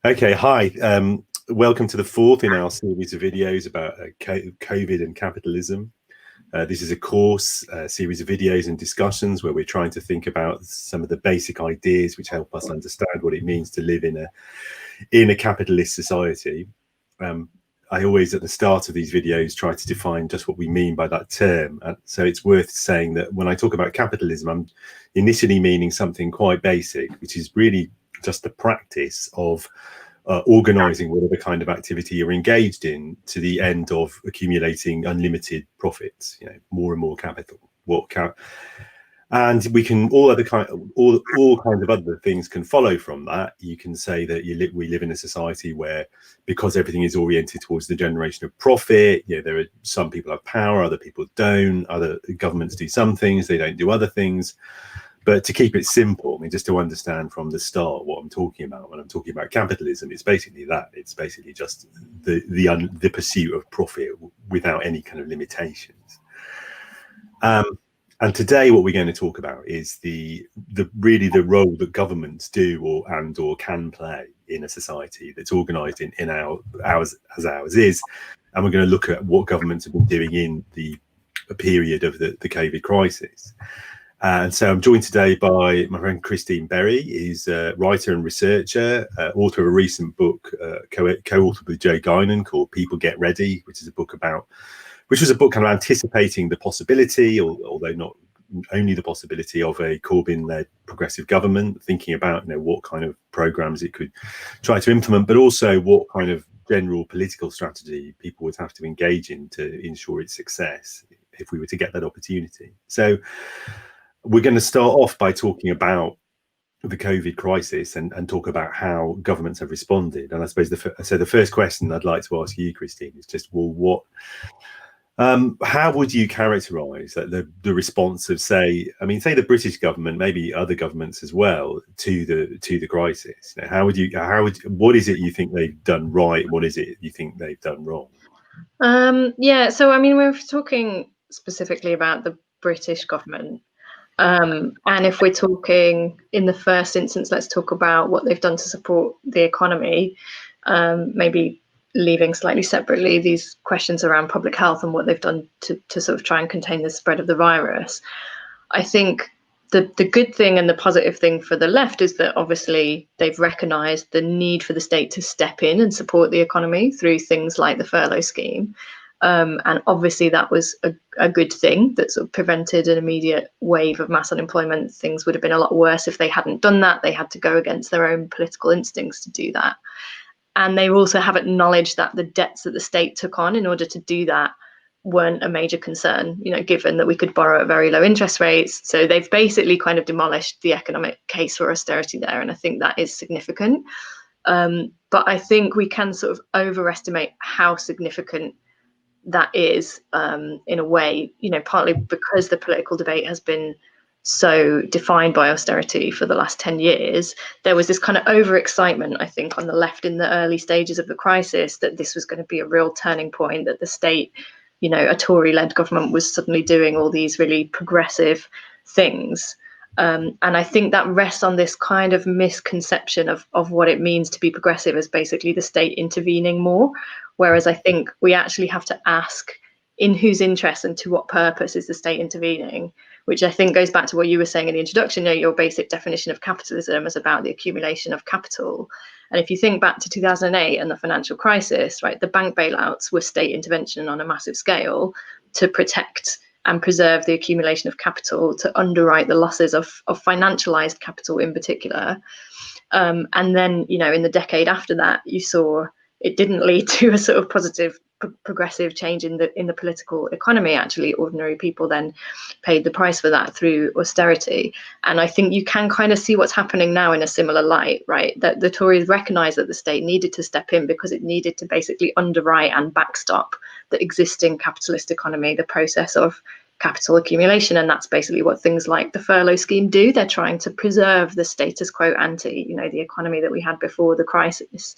Okay, hi. Welcome to the fourth in our series of videos about COVID and capitalism. This is a course, series of videos and discussions where we're trying to think about some of the basic ideas which help us understand what it means to live in a capitalist society. I always, at the start of these videos, try to define just what we mean by that term. So it's worth saying that when I talk about capitalism, I'm initially meaning something quite basic, which is really just the practice of organizing whatever kind of activity you're engaged in to the end of accumulating unlimited profits, more and more capital. And we can all kinds of other things can follow from that. You can say that we live in a society where, because everything is oriented towards the generation of profit, there are some people have power, other people don't. Other governments do some things, they don't do other things. But to keep it simple, just to understand from the start what I'm talking about when I'm talking about capitalism, it's basically that. It's basically just the pursuit of profit without any kind of limitations. And today, what we're going to talk about is the role that governments do or can play in a society that's organised in ours as ours is, and we're going to look at what governments have been doing in the period of the COVID crisis. And so I'm joined today by my friend Christine Berry. He's a writer and researcher, author of a recent book, co-authored with Joe Guinan, called People Get Ready, which was a book kind of anticipating the possibility, although not only the possibility, of a Corbyn-led progressive government, thinking about what kind of programs it could try to implement, but also what kind of general political strategy people would have to engage in to ensure its success if we were to get that opportunity. So we're going to start off by talking about the COVID crisis and talk about how governments have responded. And I suppose the first question I'd like to ask you, Christine, is just, how would you characterise the response of, say the British government, maybe other governments as well, to the crisis? What is it you think they've done right? What is it you think they've done wrong? So we're talking specifically about the British government. And if we're talking in the first instance, let's talk about what they've done to support the economy, maybe leaving slightly separately these questions around public health and what they've done to sort of try and contain the spread of the virus. I think the good thing and the positive thing for the left is that obviously they've recognised the need for the state to step in and support the economy through things like the furlough scheme. And obviously that was a good thing that sort of prevented an immediate wave of mass unemployment. Things would have been a lot worse if they hadn't done that. They had to go against their own political instincts to do that. And they also have acknowledged that the debts that the state took on in order to do that weren't a major concern, given that we could borrow at very low interest rates. So they've basically kind of demolished the economic case for austerity there. And I think that is significant. But I think we can sort of overestimate how significant that is, in a way, partly because the political debate has been so defined by austerity for the last 10 years. There was this kind of overexcitement, I think, on the left in the early stages of the crisis that this was going to be a real turning point, that the state, a Tory-led government, was suddenly doing all these really progressive things. And I think that rests on this kind of misconception of what it means to be progressive as basically the state intervening more. Whereas I think we actually have to ask, in whose interest and to what purpose is the state intervening, which I think goes back to what you were saying in the introduction. Your basic definition of capitalism is about the accumulation of capital. And if you think back to 2008 and the financial crisis, right, the bank bailouts were state intervention on a massive scale to protect and preserve the accumulation of capital, to underwrite the losses of financialized capital in particular. And then, in the decade after that, you saw it didn't lead to a sort of positive progressive change in the political economy. Actually, ordinary people then paid the price for that through austerity. And I think you can kind of see what's happening now in a similar light, right? That the Tories recognised that the state needed to step in because it needed to basically underwrite and backstop the existing capitalist economy, the process of capital accumulation. And that's basically what things like the furlough scheme do. They're trying to preserve the status quo ante, the economy that we had before the crisis.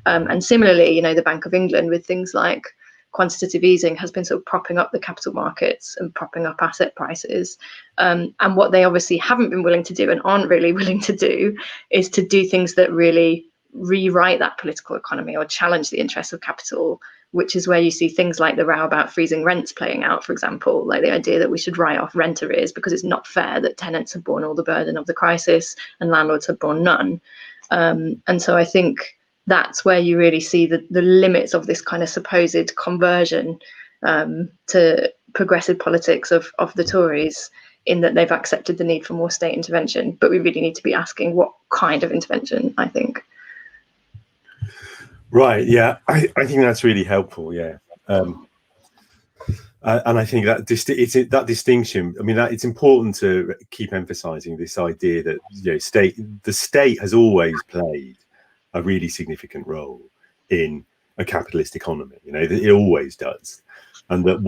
And similarly, the Bank of England, with things like quantitative easing, has been sort of propping up the capital markets and propping up asset prices. And what they obviously haven't been willing to do and aren't really willing to do is to do things that really rewrite that political economy or challenge the interests of capital, which is where you see things like the row about freezing rents playing out, for example, like the idea that we should write off rent arrears because it's not fair that tenants have borne all the burden of the crisis and landlords have borne none. And so I think that's where you really see the limits of this kind of supposed conversion to progressive politics of the Tories, in that they've accepted the need for more state intervention. But we really need to be asking what kind of intervention, I think. Right, yeah, I think that's really helpful, yeah. And I think that that distinction, I mean, that it's important to keep emphasising this idea that, you know, the state has always played a really significant role in a capitalist economy. You know, it always does. And that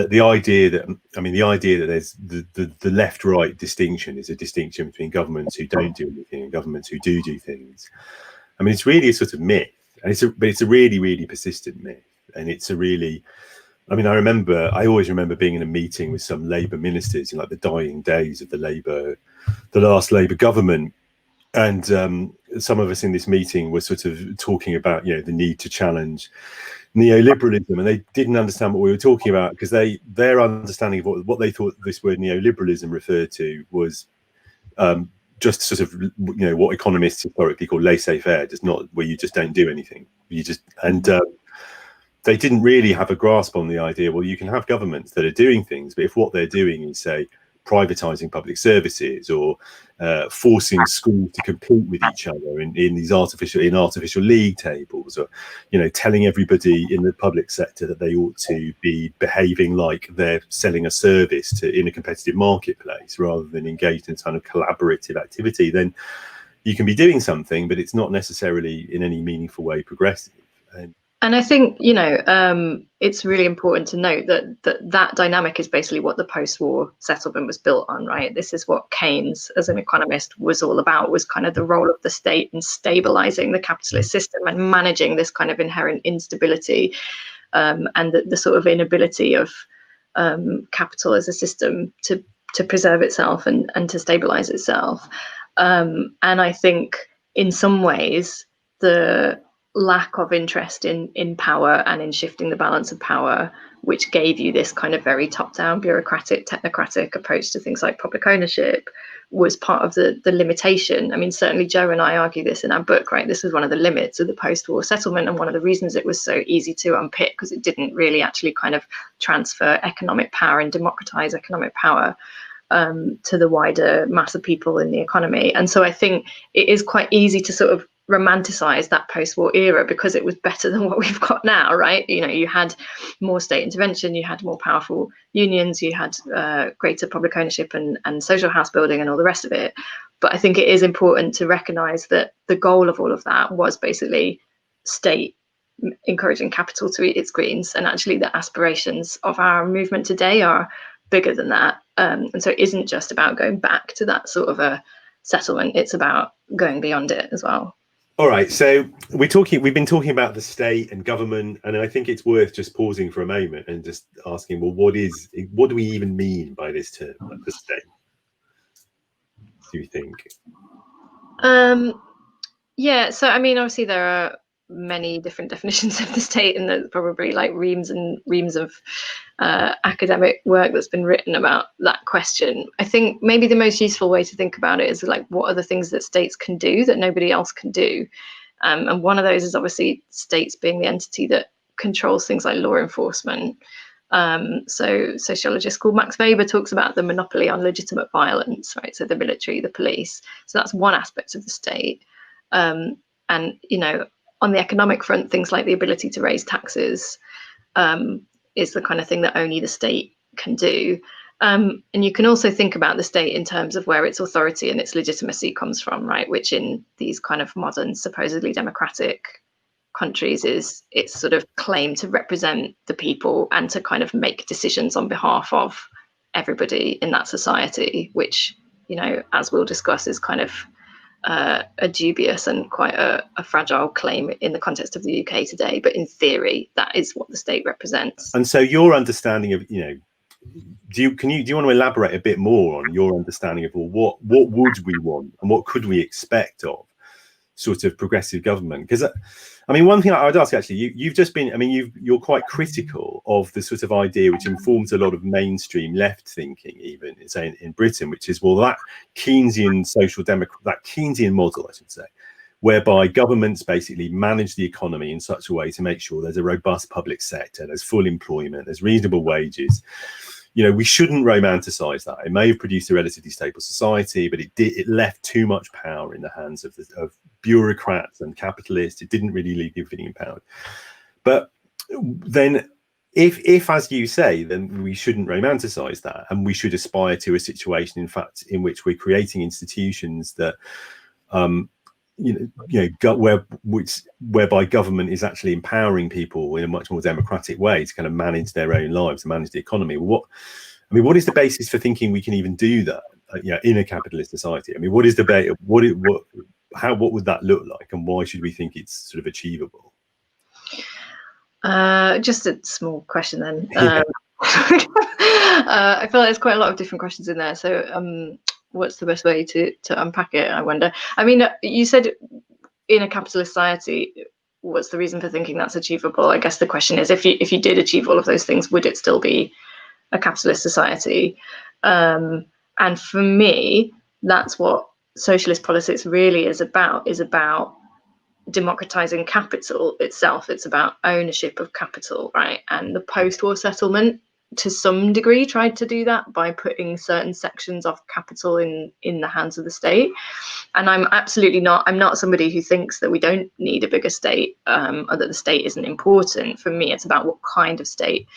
the idea that there's the left-right distinction is a distinction between governments who don't do anything and governments who do things. I mean, it's really a sort of myth, and it's a really, really persistent myth, and it's a really, I mean, I always remember being in a meeting with some Labour ministers in like the dying days of the last Labour government, and some of us in this meeting were sort of talking about, you know, the need to challenge neoliberalism, and they didn't understand what we were talking about, because their understanding of what they thought this word neoliberalism referred to was just sort of, you know, what economists historically call laissez-faire, does not, where you just don't do anything, they didn't really have a grasp on the idea, well, you can have governments that are doing things, but if what they're doing is, say, privatizing public services, or forcing schools to compete with each other in these artificial league tables, or, you know, telling everybody in the public sector that they ought to be behaving like they're selling a service in a competitive marketplace rather than engaged in kind of collaborative activity, then you can be doing something, but it's not necessarily in any meaningful way progressive. And I think, you know, it's really important to note that dynamic is basically what the post-war settlement was built on, right? This is what Keynes, as an economist, was all about, was kind of the role of the state in stabilizing the capitalist system and managing this kind of inherent instability, and the sort of inability of capital as a system to preserve itself and to stabilize itself. And I think in some ways, the lack of interest in power and in shifting the balance of power, which gave you this kind of very top-down, bureaucratic, technocratic approach to things like public ownership, was part of the limitation. I mean, certainly Joe and I argue this in our book, right? This was one of the limits of the post-war settlement, and one of the reasons it was so easy to unpick, because it didn't really actually kind of transfer economic power and democratize economic power to the wider mass of people in the economy. And so I think it is quite easy to sort of romanticize that post-war era because it was better than what we've got now, right? You know, you had more state intervention, you had more powerful unions, you had greater public ownership and social house building and all the rest of it. But I think it is important to recognize that the goal of all of that was basically state encouraging capital to eat its greens, and actually the aspirations of our movement today are bigger than that. And so it isn't just about going back to that sort of a settlement, it's about going beyond it as well. All right, so we've been talking about the state and government, and I think it's worth just pausing for a moment and just asking, well, what do we even mean by this term, the state? Do you think? Yeah, so I mean, obviously there are many different definitions of the state, and there's probably like reams and reams of academic work that's been written about that question. I think maybe the most useful way to think about it is like, what are the things that states can do that nobody else can do? And one of those is obviously states being the entity that controls things like law enforcement. So sociologist called Max Weber talks about the monopoly on legitimate violence, right? So the military, the police. So that's one aspect of the state. And, you know, on the economic front, things like the ability to raise taxes is the kind of thing that only the state can do. And you can also think about the state in terms of where its authority and its legitimacy comes from, right? Which in these kind of modern, supposedly democratic countries is its sort of claim to represent the people and to kind of make decisions on behalf of everybody in that society, which, you know, as we'll discuss, is kind of a dubious and quite a fragile claim in the context of the UK today. But in theory, that is what the state represents. And so your understanding of, you know, do you want to elaborate a bit more on your understanding of, well, what would we want and what could we expect of sort of progressive government? Because I mean, one thing I would ask, actually, you've just been, I mean, you're quite critical of the sort of idea which informs a lot of mainstream left thinking, even say in Britain, which is, well, that Keynesian social democrat, that Keynesian model, I should say, whereby governments basically manage the economy in such a way to make sure there's a robust public sector, there's full employment, there's reasonable wages. You know, we shouldn't romanticize that. It may have produced a relatively stable society, but it left too much power in the hands of bureaucrats and capitalists. It didn't really leave everything empowered. But then if, as you say, then we shouldn't romanticize that, and we should aspire to a situation, in fact, in which we're creating institutions that, whereby government is actually empowering people in a much more democratic way to kind of manage their own lives and manage the economy. What is the basis for thinking we can even do that? In a capitalist society. I mean, what is the what would that look like, and why should we think it's sort of achievable? Just a small question then. I feel like there's quite a lot of different questions in there. So what's the best way to unpack it, I wonder? I mean, you said in a capitalist society, what's the reason for thinking that's achievable? I guess the question is, if you did achieve all of those things, would it still be a capitalist society? And for me, that's what socialist politics really is about democratizing capital itself. It's about ownership of capital, right? And the post-war settlement, to some degree, tried to do that by putting certain sections of capital in the hands of the state. And I'm not somebody who thinks that we don't need a bigger state, or that the state isn't important. For me, it's about what kind of state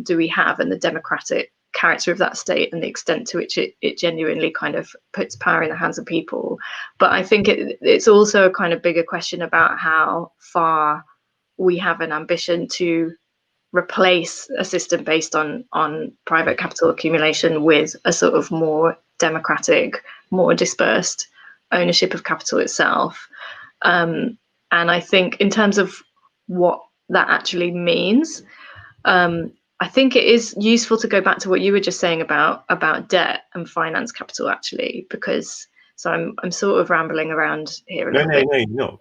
do we have, and the democratic character of that state, and the extent to which it genuinely kind of puts power in the hands of people. But I think it's also a kind of bigger question about how far we have an ambition to replace a system based on private capital accumulation with a sort of more democratic, more dispersed ownership of capital itself. And I think in terms of what that actually means, I think it is useful to go back to what you were just saying about debt and finance capital, actually, because I'm sort of rambling around here a little bit. No.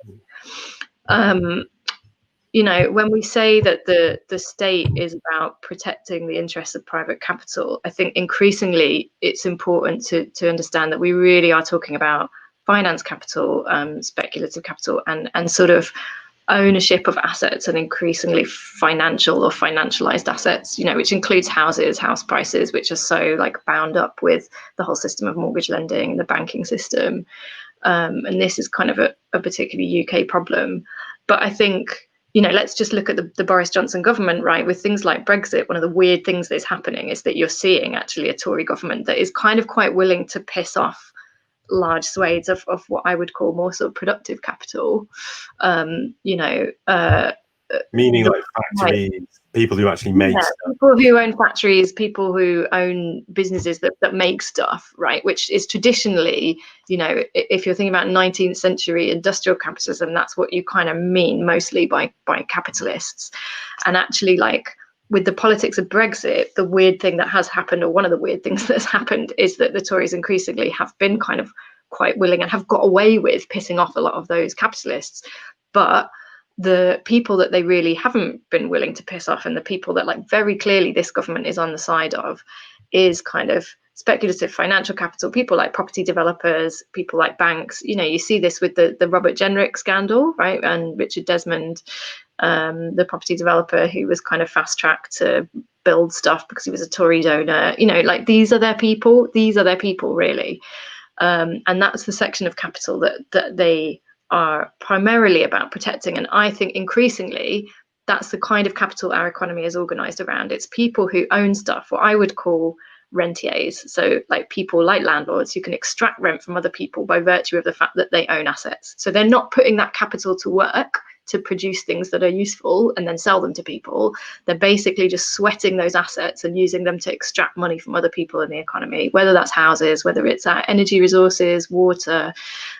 When we say that the state is about protecting the interests of private capital, I think increasingly it's important to understand that we really are talking about finance capital, speculative capital, and sort of ownership of assets, and increasingly financial or financialized assets, which includes houses, house prices, which are so bound up with the whole system of mortgage lending and the banking system. And this is kind of a particularly UK problem. But I think, let's just look at the Boris Johnson government, right? With things like Brexit, one of the weird things that's happening is that you're seeing actually a Tory government that is kind of quite willing to piss off large swathes of what I would call more sort of productive capital. Meaning like factories, people who actually make stuff. People who own factories, people who own businesses that make stuff, right? Which is traditionally, if you're thinking about 19th century industrial capitalism, that's what you kind of mean mostly by capitalists. And actually, with the politics of Brexit, the weird thing that has happened, or one of the weird things that's happened, is that the Tories increasingly have been kind of quite willing and have got away with pissing off a lot of those capitalists. But the people that they really haven't been willing to piss off, and the people that very clearly this government is on the side of, is kind of speculative financial capital, people like property developers, people like banks. You see this with the Robert Jenrick scandal, right? And Richard Desmond, the property developer who was kind of fast-tracked to build stuff because he was a Tory donor. These are their people. These are their people, really. And that's the section of capital that they are primarily about protecting. And I think increasingly that's the kind of capital our economy is organized around. It's people who own stuff, what I would call rentiers. So people like landlords who can extract rent from other people by virtue of the fact that they own assets. So they're not putting that capital to work to produce things that are useful and then sell them to people. They're basically just sweating those assets and using them to extract money from other people in the economy, whether that's houses, whether it's energy resources, water,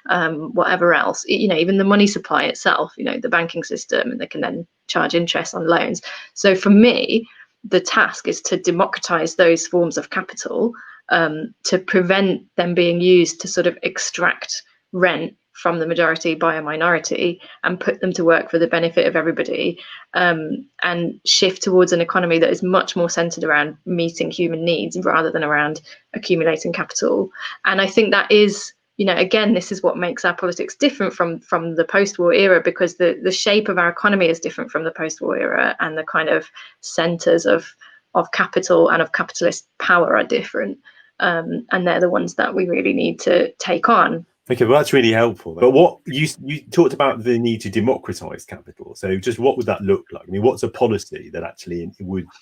whatever else, even the money supply itself, the banking system, and they can then charge interest on loans. So for me, the task is to democratize those forms of capital, to prevent them being used to sort of extract rent from the majority by a minority and put them to work for the benefit of everybody, and shift towards an economy that is much more centered around meeting human needs rather than around accumulating capital. And I think that is, again, this is what makes our politics different from the post-war era, because the shape of our economy is different from the post-war era, and the kind of centers of capital and of capitalist power are different. And they're the ones that we really need to take on. Okay, well, that's really helpful. But what you talked about the need to democratize capital. So just what would that look like? I mean, what's a policy that actually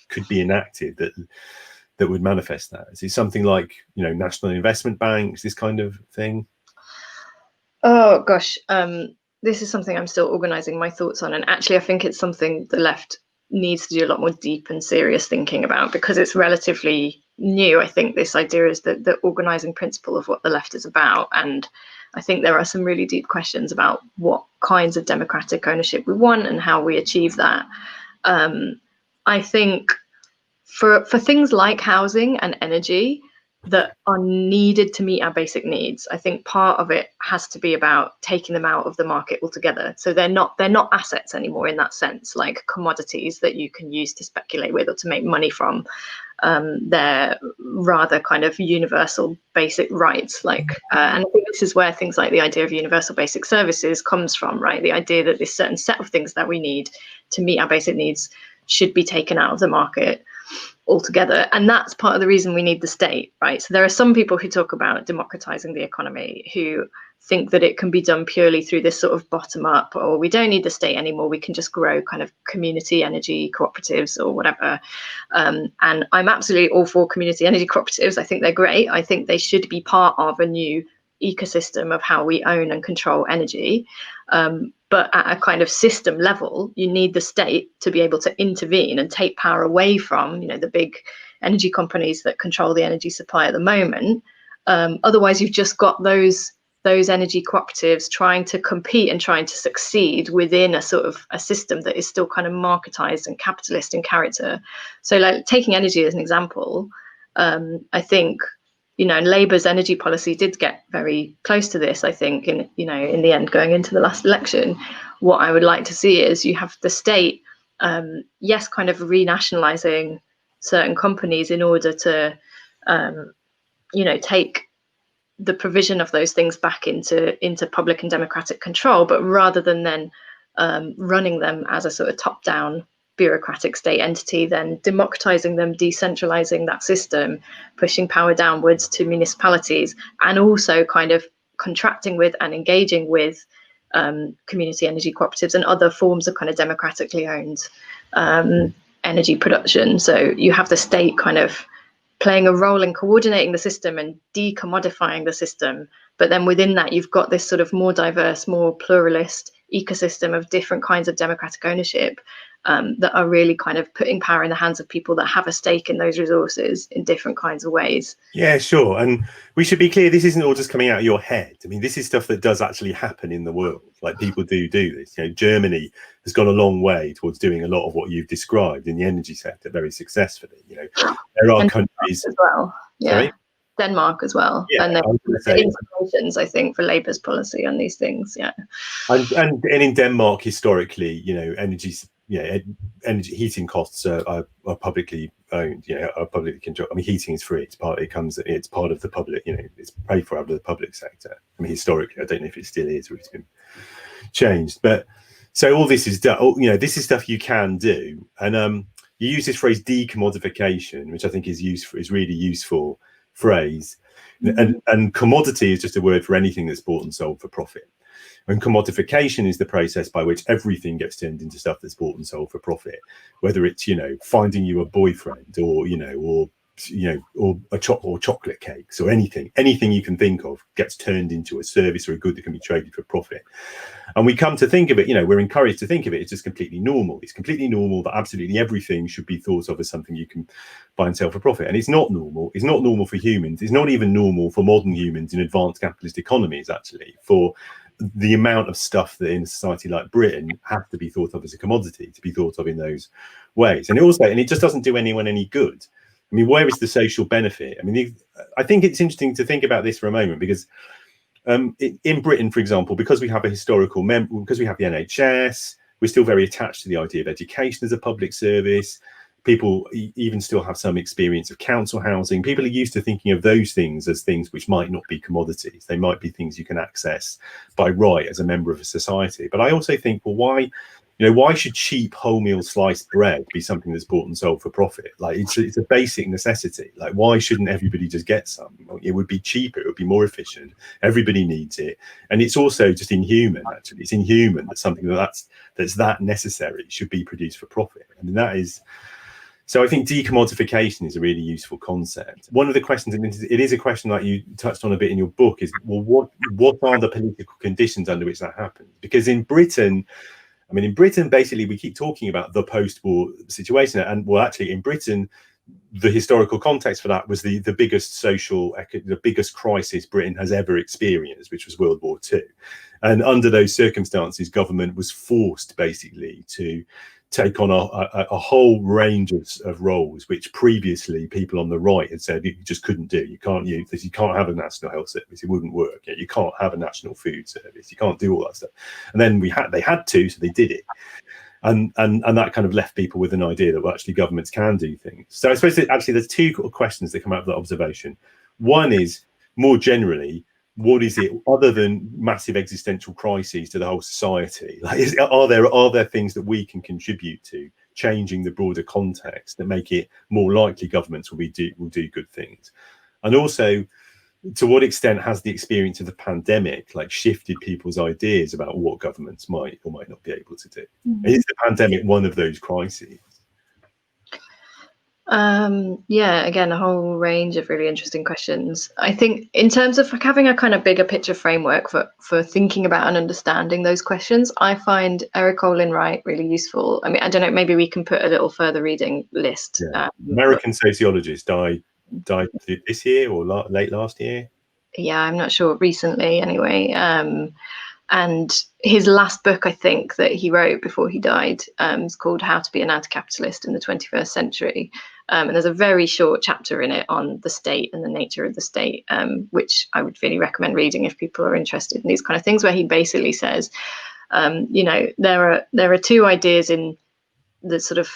could be enacted that would manifest that? Is it something like, national investment banks, this kind of thing? Oh gosh, this is something I'm still organizing my thoughts on, and actually I think it's something the left needs to do a lot more deep and serious thinking about, because it's relatively new. I think this idea is the organizing principle of what the left is about, and I think there are some really deep questions about what kinds of democratic ownership we want and how we achieve that. I think for things like housing and energy that are needed to meet our basic needs, I think part of it has to be about taking them out of the market altogether. So they're not assets anymore in that sense, like commodities that you can use to speculate with or to make money from. They're rather kind of universal basic rights, and I think this is where things like the idea of universal basic services comes from, right? The idea that this certain set of things that we need to meet our basic needs should be taken out of the market altogether. And that's part of the reason we need the state, right? So there are some people who talk about democratizing the economy who think that it can be done purely through this sort of bottom up, or we don't need the state anymore, we can just grow kind of community energy cooperatives or whatever. And I'm absolutely all for community energy cooperatives. I think they're great. I think they should be part of a new ecosystem of how we own and control energy. But at a kind of system level, you need the state to be able to intervene and take power away from, the big energy companies that control the energy supply at the moment. Otherwise, you've just got those energy cooperatives trying to compete and trying to succeed within a sort of a system that is still kind of marketized and capitalist in character. So, like taking energy as an example, I think, Labour's energy policy did get very close to this, I think, in the end, going into the last election. What I would like to see is you have the state, yes, kind of renationalizing certain companies in order to, take the provision of those things back into public and democratic control, but rather than then running them as a sort of top-down bureaucratic state entity, then democratizing them, decentralizing that system, pushing power downwards to municipalities, and also kind of contracting with and engaging with community energy cooperatives and other forms of kind of democratically owned energy production. So you have the state kind of playing a role in coordinating the system and decommodifying the system, but then within that you've got this sort of more diverse, more pluralist ecosystem of different kinds of democratic ownership that are really kind of putting power in the hands of people that have a stake in those resources in different kinds of ways. Yeah, sure. And we should be clear, this isn't all just coming out of your head. I mean, this is stuff that does actually happen in the world. Like, people do this. Germany has gone a long way towards doing a lot of what you've described in the energy sector very successfully. There are countries as well. Yeah. Sorry? Denmark as well. Yeah, and the inspirations, I think, for Labour's policy on these things. Yeah. And in Denmark, historically, energy heating costs are publicly owned, are publicly controlled. I mean, heating is free. It's part of the public, it's paid for out of the public sector. I mean, historically, I don't know if it still is or it's been changed. But so all this is done, this is stuff you can do. And you use this phrase decommodification, which I think is really useful phrase. And commodity is just a word for anything that's bought and sold for profit. And commodification is the process by which everything gets turned into stuff that's bought and sold for profit, whether it's finding you a boyfriend or chocolate cakes or anything you can think of gets turned into a service or a good that can be traded for profit. And we come to think of it, we're encouraged to think of it as just completely normal. It's completely normal that absolutely everything should be thought of as something you can buy and sell for profit. And it's not normal. It's not normal for humans. It's not even normal for modern humans in advanced capitalist economies, actually, for the amount of stuff that in a society like Britain has to be thought of as a commodity, to be thought of in those ways. And it just doesn't do anyone any good. I mean, where is the social benefit? I mean, I think it's interesting to think about this for a moment, because In Britain, for example, because we have a historical because we have the NHS, we're still very attached to the idea of education as a public service. People even still have some experience of council housing. People are used to thinking of those things as things which might not be commodities. They might be things you can access by right as a member of a society. But I also think, well, why should cheap wholemeal sliced bread be something that's bought and sold for profit? Like it's a basic necessity. Like, why shouldn't everybody just get some? It would be cheaper, it would be more efficient. Everybody needs it. And it's also just inhuman, actually. It's inhuman that something that's that necessary should be produced for profit. And that is. So I think decommodification is a really useful concept. One of the questions, and it is a question that you touched on a bit in your book, is, well, what are the political conditions under which that happens? Because in Britain, basically, we keep talking about the post-war situation. And well, actually, in Britain, the historical context for that was the biggest the biggest crisis Britain has ever experienced, which was World War II. And under those circumstances, government was forced basically to take on a whole range of roles which previously people on the right had said you just couldn't do. You can't use this. You can't have a national health service. It wouldn't work. You can't have a national food service. You can't do all that stuff. And then they had to, so they did it. And that kind of left people with an idea that, well, actually governments can do things. So I suppose that actually there's two questions that come out of that observation. One is, more generally, what is it other than massive existential crises to the whole society? Like, are there things that we can contribute to changing the broader context that make it more likely governments will do good things? And also, to what extent has the experience of the pandemic shifted people's ideas about what governments might or might not be able to do? Is the pandemic one of those crises? Yeah, again, a whole range of really interesting questions. I think in terms of having a kind of bigger picture framework for thinking about and understanding those questions, I find Eric Olin Wright really useful. I mean, I don't know, maybe we can put a little further reading list. Yeah. American sociologist died this year or late last year. Yeah, I'm not sure, recently anyway. And his last book, I think, that he wrote before he died is called How to be an Anti-Capitalist in the 21st Century. And there's a very short chapter in it on the state and the nature of the state, which I would really recommend reading if people are interested in these kind of things, where he basically says, there are two ideas in the sort of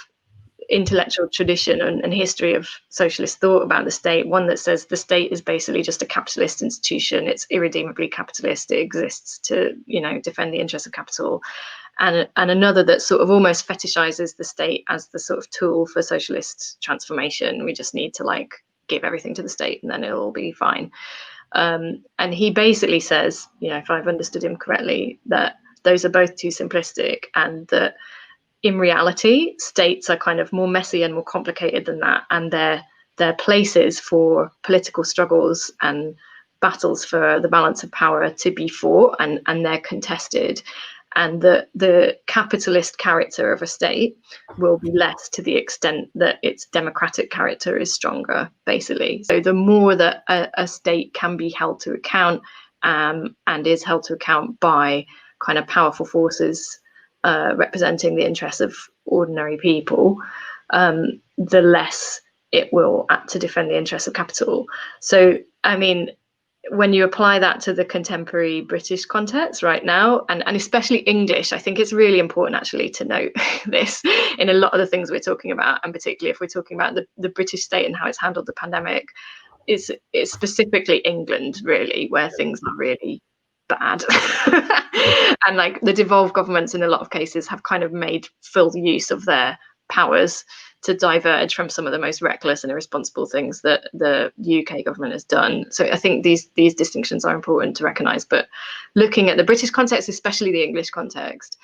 intellectual tradition and history of socialist thought about the state. One that says the state is basically just a capitalist institution. It's irredeemably capitalist. It exists to, defend the interests of capital. And another that sort of almost fetishizes the state as the sort of tool for socialist transformation. We just need to give everything to the state and then it'll all be fine. And he basically says, if I've understood him correctly, that those are both too simplistic, and that in reality, states are kind of more messy and more complicated than that, and they're places for political struggles and battles for the balance of power to be fought, and they're contested, and the capitalist character of a state will be less to the extent that its democratic character is stronger, basically. So the more that a state can be held to account and is held to account by kind of powerful forces representing the interests of ordinary people, the less it will act to defend the interests of capital. So, I mean, when you apply that to the contemporary British context right now, and especially English, I think it's really important actually to note this in a lot of the things we're talking about, and particularly if we're talking about the British state and how it's handled the pandemic, it's specifically England, really, where things are really bad. And the devolved governments in a lot of cases have kind of made full use of their powers to diverge from some of the most reckless and irresponsible things that the UK government has done. So I think these distinctions are important to recognise. But looking at the British context, especially the English context,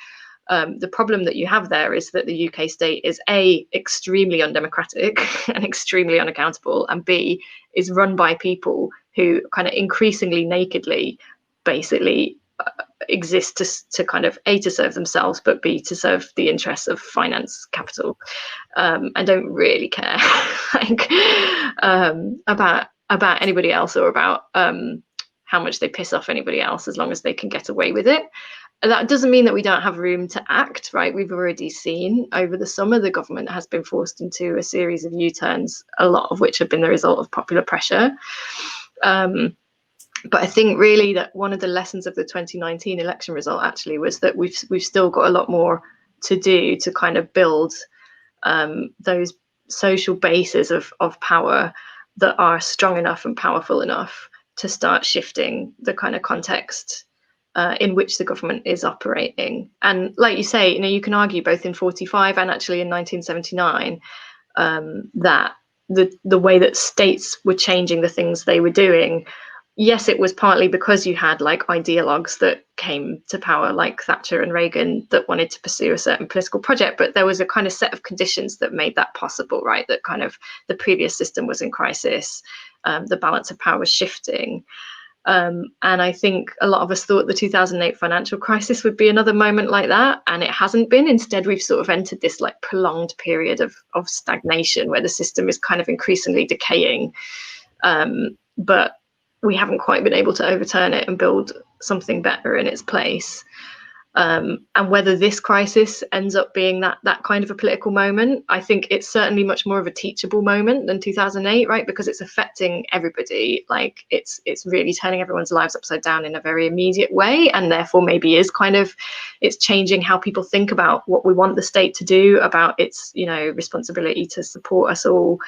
the problem that you have there is that the UK state is A, extremely undemocratic and extremely unaccountable, and B, is run by people who kind of increasingly nakedly basically exist to kind of A, to serve themselves, but B, to serve the interests of finance capital, and don't really care about anybody else, or about how much they piss off anybody else, as long as they can get away with it. And that doesn't mean that we don't have room to act, right? We've already seen over the summer the government has been forced into a series of U-turns, a lot of which have been the result of popular pressure. But I think really that one of the lessons of the 2019 election result actually was that we've still got a lot more to do to kind of build those social bases of power that are strong enough and powerful enough to start shifting the kind of context in which the government is operating. And like you say, you can argue both in 45 and actually in 1979 that the way that states were changing the things they were doing, yes, it was partly because you had like ideologues that came to power like Thatcher and Reagan that wanted to pursue a certain political project, but there was a kind of set of conditions that made that possible, right? That kind of the previous system was in crisis, the balance of power was shifting. And I think a lot of us thought the 2008 financial crisis would be another moment like that, and it hasn't been. Instead, we've sort of entered this like prolonged period of stagnation where the system is kind of increasingly decaying. But we haven't quite been able to overturn it and build something better in its place. And whether this crisis ends up being that kind of a political moment, I think it's certainly much more of a teachable moment than 2008, right? Because it's affecting everybody. Like it's really turning everyone's lives upside down in a very immediate way, and therefore maybe is kind of, it's changing how people think about what we want the state to do, about its responsibility to support us all.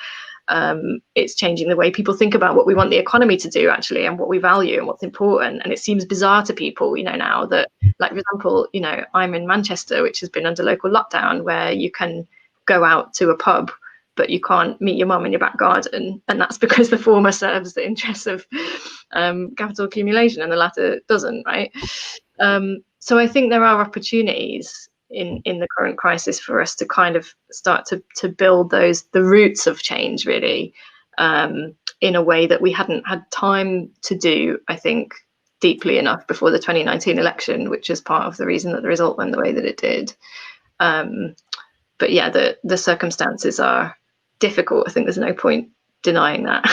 It's changing the way people think about what we want the economy to do, actually, and what we value and what's important. And it seems bizarre to people, now that, like, for example, I'm in Manchester, which has been under local lockdown, where you can go out to a pub, but you can't meet your mum in your back garden. And that's because the former serves the interests of capital accumulation and the latter doesn't, right? So I think there are opportunities in the current crisis for us to kind of start to build the roots of change, really, in a way that we hadn't had time to do, I think, deeply enough before the 2019 election, which is part of the reason that the result went the way that it did. But yeah, the circumstances are difficult. I think there's no point denying that.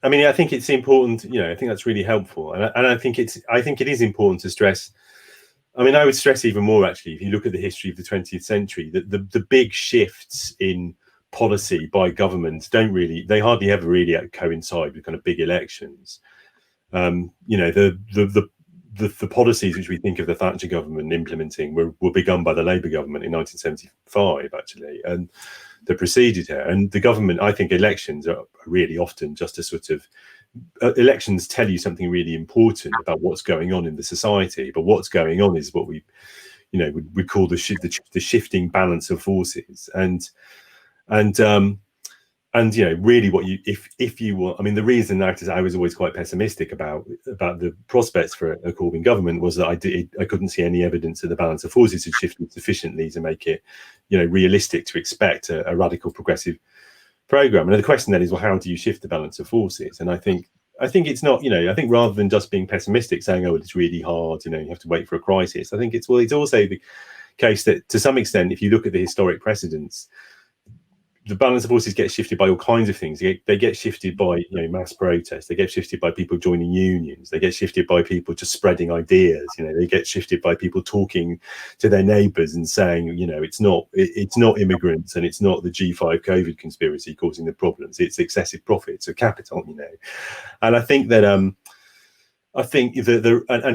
I mean, I think it's important, I think that's really helpful. And I think it is important to stress. I mean, I would stress even more, actually, if you look at the history of the 20th century, that the big shifts in policy by governments they hardly ever really coincide with kind of big elections. The policies which we think of the Thatcher government implementing were begun by the Labour government in 1975, actually, and that preceded her. And the government, I think elections are really often just a sort of, elections tell you something really important about what's going on in the society, but what's going on is what we call the shifting balance of forces. And really what if you want, I mean, the reason that is I was always quite pessimistic about the prospects for a Corbyn government was that I couldn't see any evidence that the balance of forces had shifted sufficiently to make it realistic to expect a radical progressive program. And the question then is, well, how do you shift the balance of forces? And I think it's not, I think rather than just being pessimistic, saying, oh, it's really hard, you have to wait for a crisis, I think it's also the case that to some extent, if you look at the historic precedents, the balance of forces get shifted by all kinds of things. They get shifted by mass protests. They get shifted by people joining unions. They get shifted by people just spreading ideas. They get shifted by people talking to their neighbours and saying, it's not immigrants and it's not the G5 COVID conspiracy causing the problems. It's excessive profits of capital. And I think that and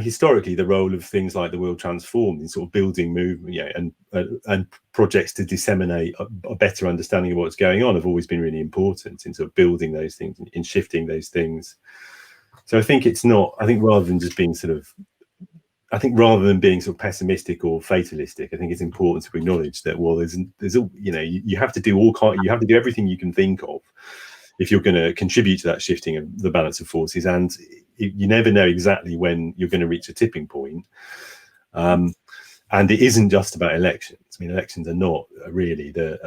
historically the role of things like the World Transformed in sort of building movement, and projects to disseminate a better understanding of what's going on have always been really important in sort of building those things, in shifting those things. So I think rather than being sort of pessimistic or fatalistic, I think it's important to acknowledge that, well, there's you have to do everything you can think of if you're going to contribute to that shifting of the balance of forces, and you never know exactly when you're going to reach a tipping point. And it isn't just about elections. I mean, elections are not really the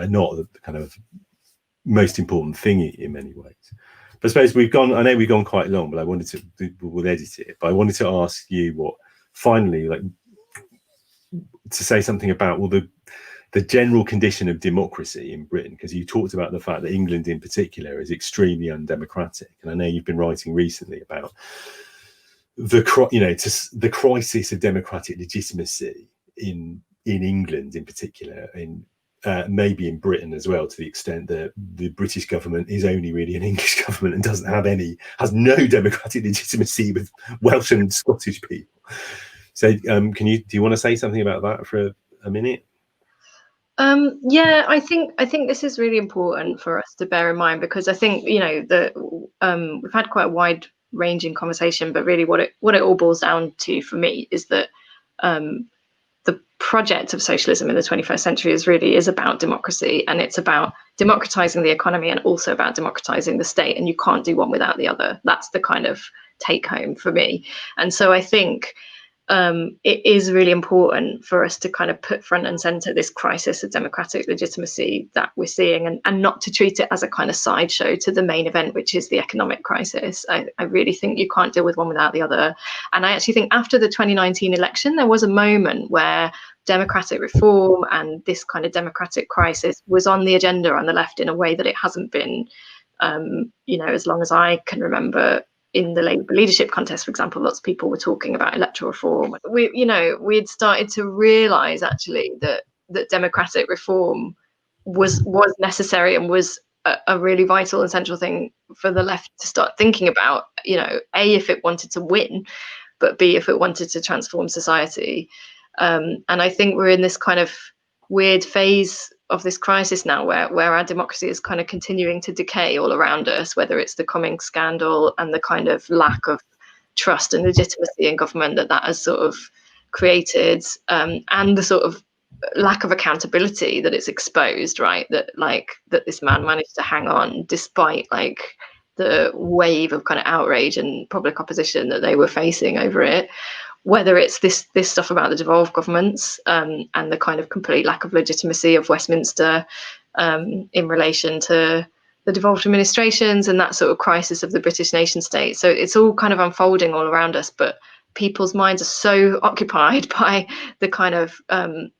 kind of most important thing in many ways. But I suppose I know we've gone quite long, but we'll edit it. But I wanted to ask you finally, to say something about, well, the general condition of democracy in Britain, because you talked about the fact that England in particular is extremely undemocratic. And I know you've been writing recently about the crisis of democratic legitimacy in England in particular, maybe in Britain as well, to the extent that the British government is only really an English government and has no democratic legitimacy with Welsh and Scottish people. So do you want to say something about that for a minute? Yeah, I think this is really important for us to bear in mind, because I think, you know, that we've had quite a wide ranging conversation, but really what it all boils down to for me is that the project of socialism in the 21st century is about democracy, and it's about democratizing the economy and also about democratizing the state, and you can't do one without the other. That's the kind of take home for me. And so I think it is really important for us to kind of put front and center this crisis of democratic legitimacy that we're seeing, and not to treat it as a kind of sideshow to the main event, which is the economic crisis. I really think you can't deal with one without the other. And I actually think after the 2019 election, there was a moment where democratic reform and this kind of democratic crisis was on the agenda on the left in a way that it hasn't been, you know, as long as I can remember. In the Labour leadership contest, for example, lots of people were talking about electoral reform. We'd started to realise actually that democratic reform was necessary and was a really vital and central thing for the left to start thinking about. You know, A, if it wanted to win, but B, if it wanted to transform society. And I think we're in this kind of weird phase of this crisis now where our democracy is kind of continuing to decay all around us, whether it's the Cummings scandal and the kind of lack of trust and legitimacy in government that has sort of created, and the sort of lack of accountability that it's exposed, right? That this man managed to hang on despite like the wave of kind of outrage and public opposition that they were facing over it. Whether it's this stuff about the devolved governments, and the kind of complete lack of legitimacy of Westminster in relation to the devolved administrations and that sort of crisis of the British nation state. So it's all kind of unfolding all around us, but people's minds are so occupied by the kind of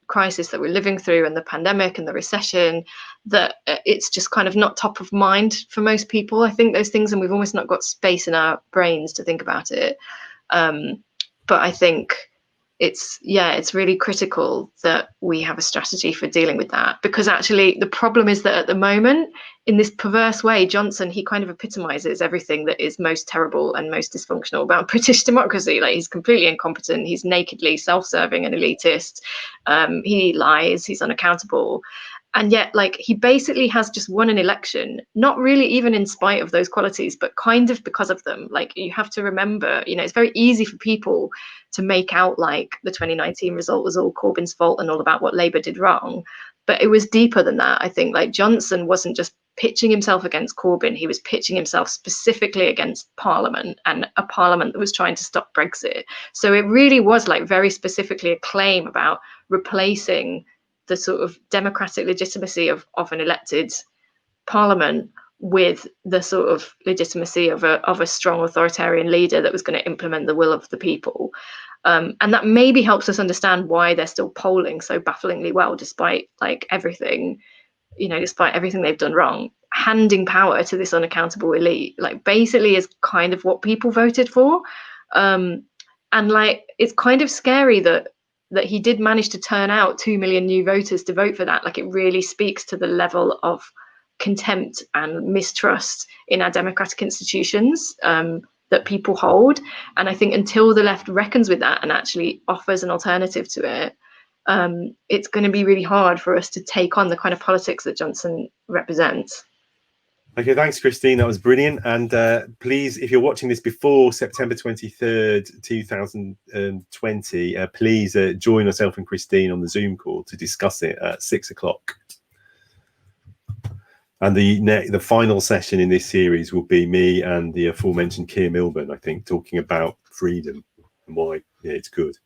crisis that we're living through and the pandemic and the recession that it's just kind of not top of mind for most people. I think those things, and we've almost not got space in our brains to think about it. But I think it's really critical that we have a strategy for dealing with that, because actually the problem is that at the moment, in this perverse way, Johnson, he kind of epitomizes everything that is most terrible and most dysfunctional about British democracy. Like, he's completely incompetent, he's nakedly self-serving and elitist, he lies, he's unaccountable. And yet, like, he basically has just won an election, not really even in spite of those qualities, but kind of because of them. Like, you have to remember, you know, it's very easy for people to make out like the 2019 result was all Corbyn's fault and all about what Labour did wrong. But it was deeper than that. I think, like, Johnson wasn't just pitching himself against Corbyn, he was pitching himself specifically against Parliament, and a Parliament that was trying to stop Brexit. So it really was like very specifically a claim about replacing the sort of democratic legitimacy of an elected parliament with the sort of legitimacy of a strong authoritarian leader that was going to implement the will of the people. And that maybe helps us understand why they're still polling so bafflingly well, despite like everything, you know, despite everything they've done wrong. Handing power to this unaccountable elite, like, basically is kind of what people voted for. And like, it's kind of scary that he did manage to turn out 2 million new voters to vote for that. Like, it really speaks to the level of contempt and mistrust in our democratic institutions that people hold. And I think until the left reckons with that and actually offers an alternative to it, it's going to be really hard for us to take on the kind of politics that Johnson represents. Okay, thanks, Christine. That was brilliant. And please, if you're watching this before September 23rd, 2020, please join myself and Christine on the Zoom call to discuss it at 6 o'clock. And the final session in this series will be me and the aforementioned Keir Milburn, I think, talking about freedom and why it's good.